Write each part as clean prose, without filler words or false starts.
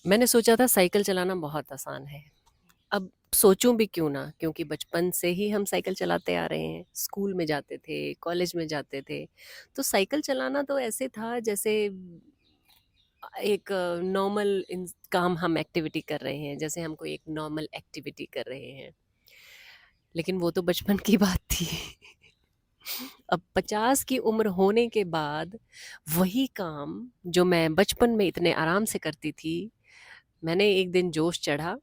मैंने सोचा था साइकिल चलाना बहुत आसान है। अब सोचूं भी क्यों ना, क्योंकि बचपन से ही हम साइकिल चलाते आ रहे हैं। स्कूल में जाते थे, कॉलेज में जाते थे। तो साइकिल चलाना तो ऐसे था जैसे एक नॉर्मल काम हम एक्टिविटी कर रहे हैं, जैसे हम कोई एक नॉर्मल एक्टिविटी कर रहे हैं। लेकिन वो तो बचपन की बात थी। अब 50 की उम्र होने के बाद वही काम जो मैं बचपन में इतने आराम से करती थी, मैंने एक दिन जोश चढ़ा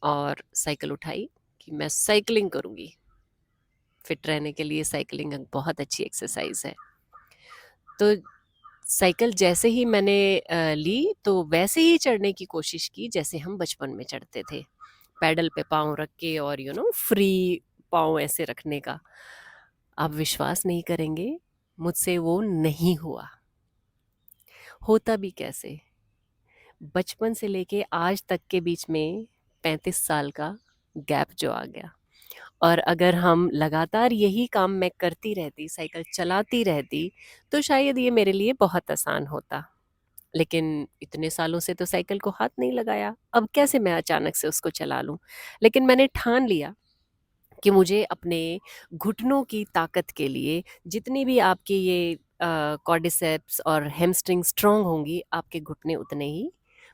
और साइकिल उठाई कि मैं साइकिलिंग करूंगी। फिट रहने के लिए साइकिलिंग एक बहुत अच्छी एक्सरसाइज है। तो साइकिल जैसे ही मैंने ली तो वैसे ही चढ़ने की कोशिश की जैसे हम बचपन में चढ़ते थे, पैडल पे पाँव रख के और फ्री पाँव ऐसे रखने का। आप विश्वास नहीं करेंगे, मुझसे वो नहीं हुआ। होता भी कैसे? बचपन से लेके आज तक के बीच में 35 साल का गैप जो आ गया। और अगर हम लगातार यही काम मैं करती रहती, साइकिल चलाती रहती, तो शायद ये मेरे लिए बहुत आसान होता। लेकिन इतने सालों से तो साइकिल को हाथ नहीं लगाया, अब कैसे मैं अचानक से उसको चला लूं? लेकिन मैंने ठान लिया कि मुझे अपने घुटनों की ताकत के लिए, जितनी भी आपके ये कॉर्डिसेप्स और हैमस्ट्रिंग स्ट्रांग होंगी, आपके घुटने उतने ही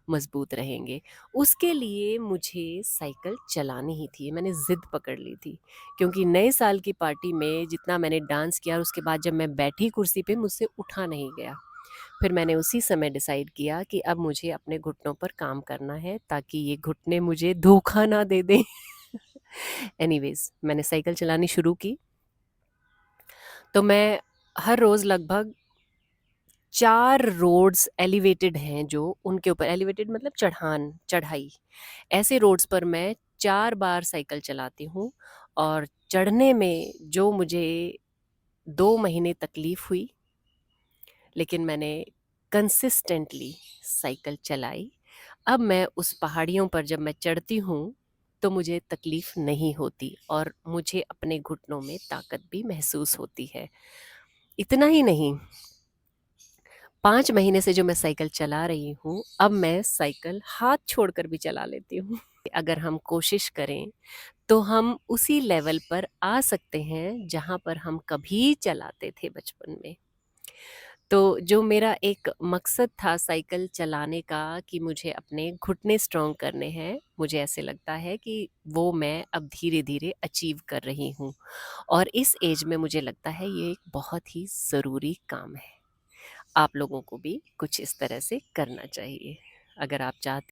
मजबूत रहेंगे। उसके लिए मुझे साइकिल चलानी ही थी, मैंने ज़िद पकड़ ली थी। क्योंकि नए साल की पार्टी में जितना मैंने डांस किया और उसके बाद जब मैं बैठी कुर्सी पे, मुझसे उठा नहीं गया। फिर मैंने उसी समय डिसाइड किया कि अब मुझे अपने घुटनों पर काम करना है, ताकि ये घुटने मुझे धोखा ना दे दें। एनीवेज, मैंने साइकिल चलानी शुरू की। तो मैं हर रोज़ लगभग 4 रोड्स एलिवेटेड हैं, जो उनके ऊपर, एलिवेटेड मतलब चढ़ान चढ़ाई, ऐसे रोड्स पर मैं 4 बार साइकिल चलाती हूँ। और चढ़ने में जो मुझे 2 महीने तकलीफ़ हुई, लेकिन मैंने कंसिस्टेंटली साइकिल चलाई। अब मैं उस पहाड़ियों पर जब मैं चढ़ती हूँ, तो मुझे तकलीफ़ नहीं होती और मुझे अपने घुटनों में ताकत भी महसूस होती है। इतना ही नहीं, 5 महीने से जो मैं साइकिल चला रही हूँ, अब मैं साइकिल हाथ छोड़कर भी चला लेती हूँ। अगर हम कोशिश करें, तो हम उसी लेवल पर आ सकते हैं, जहाँ पर हम कभी चलाते थे बचपन में। तो जो मेरा एक मकसद था साइकिल चलाने का, कि मुझे अपने घुटने स्ट्रॉन्ग करने हैं, मुझे ऐसे लगता है कि वो मैं अब धीरे-धीरे अचीव कर रही हूँ। और इस एज में मुझे लगता है ये एक बहुत ही ज़रूरी काम है। आप लोगों को भी कुछ इस तरह से करना चाहिए, अगर आप चाहते